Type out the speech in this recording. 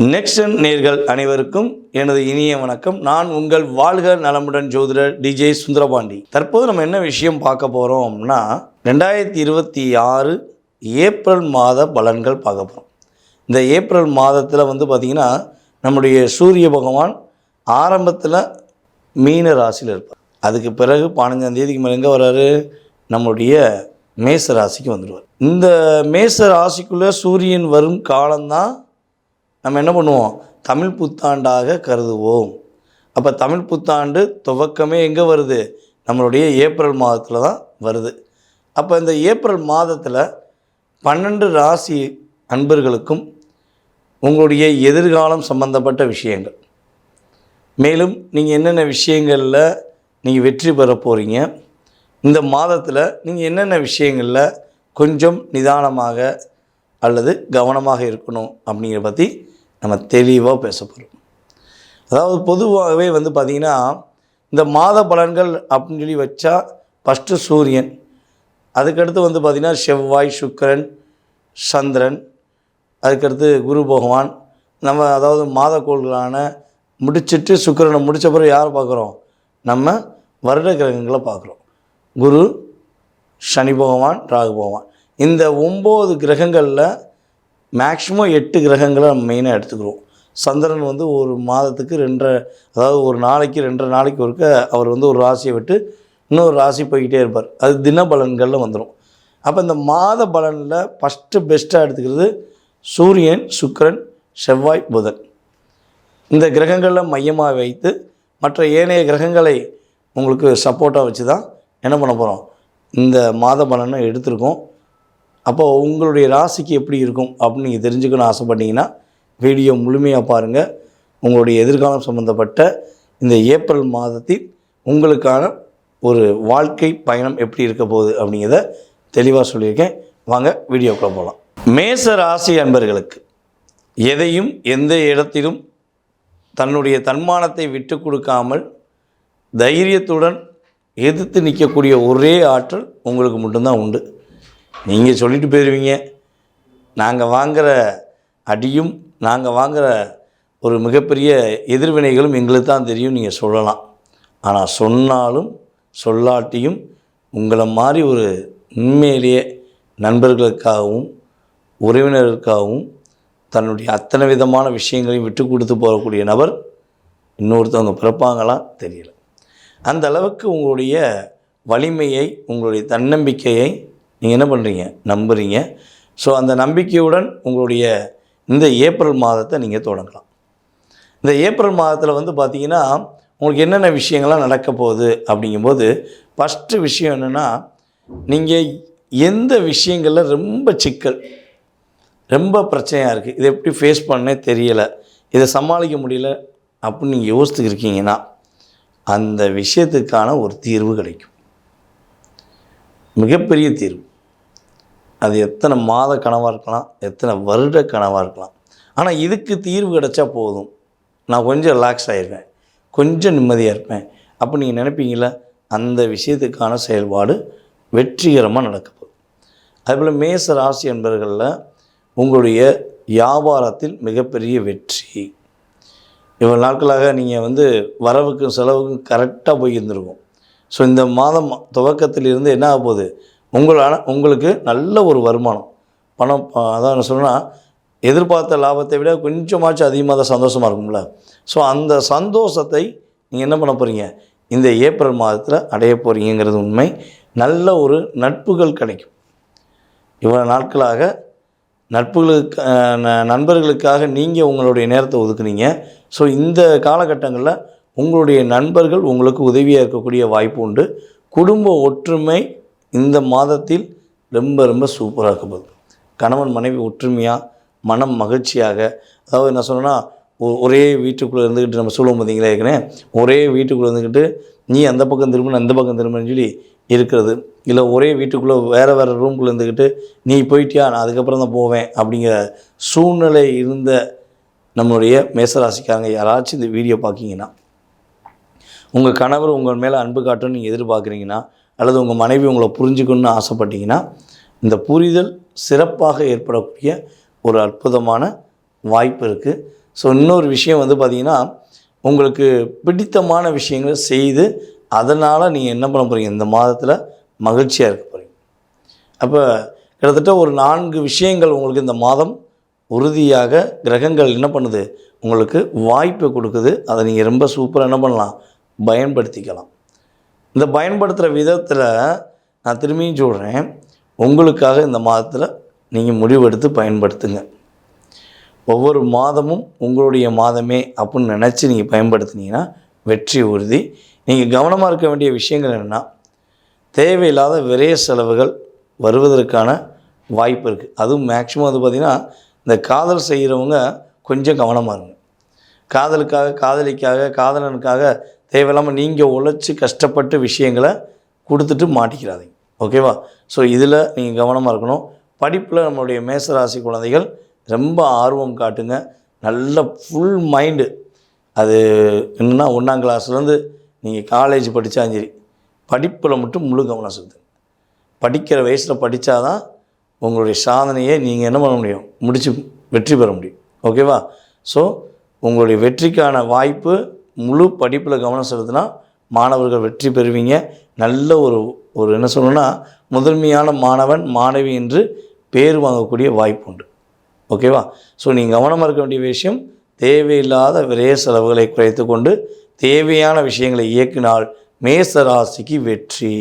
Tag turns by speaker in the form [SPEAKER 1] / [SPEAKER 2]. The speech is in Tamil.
[SPEAKER 1] நெக்ஸ்ட் நேர்கள் அனைவருக்கும் எனது இனிய வணக்கம். நான் உங்கள் வாழ்க நலமுடன் ஜோதிடர் டிஜே சுந்தரபாண்டி. தற்போது நம்ம என்ன விஷயம் பார்க்க போகிறோம் அப்படின்னா 2026 ஏப்ரல் மாத பலன்கள் பார்க்க போகிறோம். இந்த ஏப்ரல் மாதத்தில் பார்த்திங்கன்னா நம்முடைய சூரிய பகவான் ஆரம்பத்தில் மீன ராசியில் இருப்பார். அதுக்கு பிறகு 15ஆம் தேதிக்கு மேலே எங்கே வர்றாரு, நம்முடைய மேச ராசிக்கு வந்துடுவார். இந்த மேச ராசிக்குள்ளே சூரியன் வரும் காலம்தான் நம்ம என்ன பண்ணுவோம், தமிழ் புத்தாண்டாக கருதுவோம். அப்போ தமிழ் புத்தாண்டு துவக்கமே எங்கே வருது, நம்மளுடைய ஏப்ரல் மாதத்தில் தான் வருது. அப்போ இந்த ஏப்ரல் மாதத்தில் 12 ராசி அன்பர்களுக்கும் உங்களுடைய எதிர்காலம் சம்பந்தப்பட்ட விஷயங்கள், மேலும் நீங்கள் என்னென்ன விஷயங்களில் நீங்கள் வெற்றி பெற போகிறீங்க, இந்த மாதத்தில் நீங்கள் என்னென்ன விஷயங்களில் கொஞ்சம் நிதானமாக அல்லது கவனமாக இருக்கணும் அப்படிங்கிற பற்றி நம்ம தெளிவாக பேச போகிறோம். அதாவது பொதுவாகவே பார்த்திங்கன்னா இந்த மாத பலன்கள் அப்படின்னு சொல்லி வச்சா ஃபஸ்ட்டு சூரியன், அதுக்கடுத்து பார்த்திங்கன்னா செவ்வாய், சுக்கிரன், சந்திரன், அதுக்கடுத்து குரு பகவான். நம்ம அதாவது மாதக்கோள்களான முடிச்சுட்டு சுக்கிரனை முடித்த பிறகு யார் பார்க்குறோம், நம்ம வருட கிரகங்களை பார்க்குறோம். குரு, சனி பகவான், ராகு பகவான். இந்த 9 கிரகங்களில் மேக்ஸிமம் 8 கிரகங்களை நம்ம மெயினாக எடுத்துக்கிறோம். சந்திரன் ஒரு மாதத்துக்கு 2, அதாவது ஒரு நாளைக்கு 2.5 நாளைக்கு ஒருக்க அவர் ஒரு ராசியை விட்டு இன்னொரு ராசி போய்கிட்டே இருப்பார். அது தின பலன்களில் வந்துடும். அப்போ இந்த மாத பலனில் ஃபஸ்ட்டு பெஸ்ட்டாக எடுத்துக்கிறது சூரியன், சுக்கிரன், செவ்வாய், புதன். இந்த கிரகங்களில் மையமாக வைத்து மற்ற ஏனைய கிரகங்களை உங்களுக்கு சப்போர்ட்டாக வச்சு தான் என்ன பண்ண போகிறோம், இந்த மாத பலனை எடுத்திருக்கோம். அப்போது உங்களுடைய ராசிக்கு எப்படி இருக்கும் அப்படின்னு நீங்கள் தெரிஞ்சுக்கணும்னு ஆசைப்பட்டீங்கன்னா வீடியோ முழுமையாக பாருங்கள். உங்களுடைய எதிர்காலம் சம்மந்தப்பட்ட இந்த ஏப்ரல் மாதத்தில் உங்களுக்கான ஒரு வாழ்க்கை பயணம் எப்படி இருக்க போகுது அப்படிங்கிறத தெளிவாக சொல்லியிருக்கேன். வாங்க வீடியோக்குள்ளே போகலாம். மேச ராசி அன்பர்களுக்கு எதையும் எந்த இடத்திலும் தன்னுடைய தன்மானத்தை விட்டு கொடுக்காமல் தைரியத்துடன் எதிர்த்து நிற்கக்கூடிய ஒரே ஆற்றல் உங்களுக்கு மட்டும்தான் உண்டு. நீங்கள் சொல்லிட்டு போயிடுவீங்க, நாங்கள் வாங்குகிற அடியும் நாங்கள் வாங்குகிற ஒரு மிகப்பெரிய எதிர்வினைகளும் எங்களுக்கு தான் தெரியும் நீங்கள் சொல்லலாம். ஆனால் சொன்னாலும் சொல்லாட்டியும் உங்களை மாதிரி ஒரு உண்மையிலேயே நண்பர்களுக்காகவும் உறவினர்களுக்காகவும் தன்னுடைய அத்தனை விதமான விஷயங்களையும் விட்டு கொடுத்து போகக்கூடிய நபர் இன்னொருத்தவங்க பிறப்பாங்களாம் தெரியல. அந்த அளவுக்கு உங்களுடைய வலிமையை, உங்களுடைய தன்னம்பிக்கையை நீங்கள் என்ன பண்ணுறீங்க, நம்புகிறீங்க. ஸோ அந்த நம்பிக்கையுடன் உங்களுடைய இந்த ஏப்ரல் மாதத்தை நீங்கள் தொடங்கலாம். இந்த ஏப்ரல் மாதத்தில் பார்த்திங்கன்னா உங்களுக்கு என்னென்ன விஷயங்கள்லாம் நடக்க போகுது அப்படிங்கும்போது ஃபஸ்ட்டு விஷயம் என்னென்னா, நீங்கள் எந்த விஷயங்களில் ரொம்ப சிக்கல், ரொம்ப பிரச்சனையாக இருக்குது, இதை எப்படி ஃபேஸ் பண்ணே தெரியலை, இதை சமாளிக்க முடியல அப்படின்னு நீங்கள் யோசித்துக்கிருக்கீங்கன்னா அந்த விஷயத்துக்கான ஒரு தீர்வு கிடைக்கும். மிகப்பெரிய தீர்வு. அது எத்தனை மாத கனவாக இருக்கலாம், எத்தனை வருட கனவாக இருக்கலாம். ஆனால் இதுக்கு தீர்வு கிடைச்சா போதும், நான் கொஞ்சம் ரிலாக்ஸ் ஆகிருப்பேன், கொஞ்சம் நிம்மதியாக இருப்பேன் அப்போ நீங்கள் நினைப்பீங்களா, அந்த விஷயத்துக்கான செயல்பாடு வெற்றிகரமாக நடக்க போகுது. அதுபோல் மேச ராசி என்பவர்களில் உங்களுடைய வியாபாரத்தில் மிகப்பெரிய வெற்றி. இவ்வளோ நாட்களாக நீங்கள் வரவுக்கும் செலவுக்கும் கரெக்டாக போய் இருந்திருக்கும். ஸோ இந்த மாதம் துவக்கத்திலிருந்து என்ன ஆக போகுது, உங்களுக்கு நல்ல ஒரு வருமானம், பணம். அதான் சொன்னால் எதிர்பார்த்த லாபத்தை விட கொஞ்சமாச்சும் அதிகமாக தான் சந்தோஷமாக இருக்கும்ல. ஸோ அந்த சந்தோஷத்தை நீங்கள் என்ன பண்ண போகிறீங்க, இந்த ஏப்ரல் மாதத்தில் அடைய போகிறீங்கிறது உண்மை. நல்ல ஒரு நட்புகள் கிடைக்கும். இவ்வளோ நாட்களாக நண்பர்களுக்காக நீங்கள் உங்களுடைய நேரத்தை ஒதுக்குனீங்க. ஸோ இந்த காலகட்டங்களில் உங்களுடைய நண்பர்கள் உங்களுக்கு உதவியாக இருக்கக்கூடிய வாய்ப்பு உண்டு. குடும்ப ஒற்றுமை இந்த மாதத்தில் ரொம்ப ரொம்ப சூப்பராக இருக்கப்படுது. கணவன் மனைவி ஒற்றுமையாக, மனம் மகிழ்ச்சியாக, அதாவது என்ன சொன்னோன்னா, ஒரே வீட்டுக்குள்ளே இருந்துக்கிட்டு நம்ம சொல்லுவோம் பார்த்தீங்களா, ஏற்கனவே ஒரே வீட்டுக்குள்ளே இருந்துக்கிட்டு நீ அந்த பக்கம் திரும்ப அந்த பக்கம் திரும்பன்னு சொல்லி இருக்கிறது, இல்லை ஒரே வீட்டுக்குள்ளே வேறு வேறு ரூம்குள்ளே இருந்துக்கிட்டு நீ போயிட்டியா நான் அதுக்கப்புறம் தான் போவேன் அப்படிங்கிற சூழ்நிலை இருந்த நம்மளுடைய மேசராசிக்காரங்க யாராச்சும் இந்த வீடியோ பார்க்கிங்கன்னா, உங்கள் கணவர் உங்கள் மேலே அன்பு காட்டணும்னு நீங்கள் எதிர்பார்க்குறீங்கன்னா, அல்லது உங்கள் மனைவி உங்களை புரிஞ்சுக்கணும்னு ஆசைப்பட்டீங்கன்னா, இந்த புரிதல் சிறப்பாக ஏற்படக்கூடிய ஒரு அற்புதமான வாய்ப்பு இருக்குது. ஸோ இன்னொரு விஷயம் வந்து பார்த்திங்கன்னா, உங்களுக்கு பிடித்தமான விஷயங்களை செய்து அதனால் நீங்கள் என்ன பண்ண போகிறீங்க, இந்த மாதத்தில் மகிழ்ச்சியாக இருக்க போகிறீங்க. அப்போ கிட்டத்தட்ட ஒரு 4 விஷயங்கள் உங்களுக்கு இந்த மாதம் உறுதியாக கிரகங்கள் என்ன பண்ணுது, உங்களுக்கு வாய்ப்பு கொடுக்குது. அதை நீங்கள் ரொம்ப சூப்பராக என்ன பண்ணலாம், பயன்படுத்திக்கலாம். இந்த பயன்படுத்துகிற விதத்தில் நான் திரும்பியும் சொல்கிறேன், உங்களுக்காக இந்த மாதத்தில் நீங்கள் முடிவெடுத்து பயன்படுத்துங்க. ஒவ்வொரு மாதமும் உங்களுடைய மாதமே அப்படின்னு நினச்சி நீங்கள் பயன்படுத்தினீங்கன்னா வெற்றி உறுதி. நீங்கள் கவனமாக இருக்க வேண்டிய விஷயங்கள் என்னென்னா, தேவையில்லாத விரைய செலவுகள் வருவதற்கான வாய்ப்பு இருக்குது. அதுவும் மேக்ஸிமம் வந்து பார்த்திங்கன்னா, இந்த காதல் செய்கிறவங்க கொஞ்சம் கவனமாக இருங்க. காதலுக்காக, காதலிக்காக, காதலனுக்காக தேவையில்லாமல் நீங்கள் உழைச்சி கஷ்டப்பட்டு விஷயங்களை கொடுத்துட்டு மாட்டிக்கிறாதீங்க. ஓகேவா? ஸோ இதில் நீங்கள் கவனமாக இருக்கணும். படிப்பில் நம்மளுடைய மேசராசி குழந்தைகள் ரொம்ப ஆர்வம் காட்டுங்க. நல்ல ஃபுல் மைண்டு. அது என்னென்னா 1ஆம் கிளாஸ்லேருந்து நீங்கள் காலேஜ் படித்தாலும் சரி, படிப்பில் மட்டும் முழு கவனம் செலுத்துங்க. படிக்கிற வயசில் படித்தா தான் உங்களுடைய சாதனையை நீங்கள் என்ன பண்ண முடியும், முடித்து வெற்றி பெற முடியும். ஓகேவா? ஸோ உங்களுடைய வெற்றிக்கான வாய்ப்பு முழு படிப்பில் கவனம் செலுத்தினா மாணவர்கள் வெற்றி பெறுவீங்க. நல்ல ஒரு என்ன சொல்லணும்னா, முதன்மையான மாணவன் மாணவி என்று பேர் வாங்கக்கூடிய வாய்ப்பு உண்டு. ஓகேவா? ஸோ நீங்கள் கவனமாக இருக்க வேண்டிய விஷயம், தேவையில்லாத விரைய செலவுகளை குறைத்து கொண்டு தேவையான விஷயங்களை இயக்கினால் மேச ராசிக்கு வெற்றி.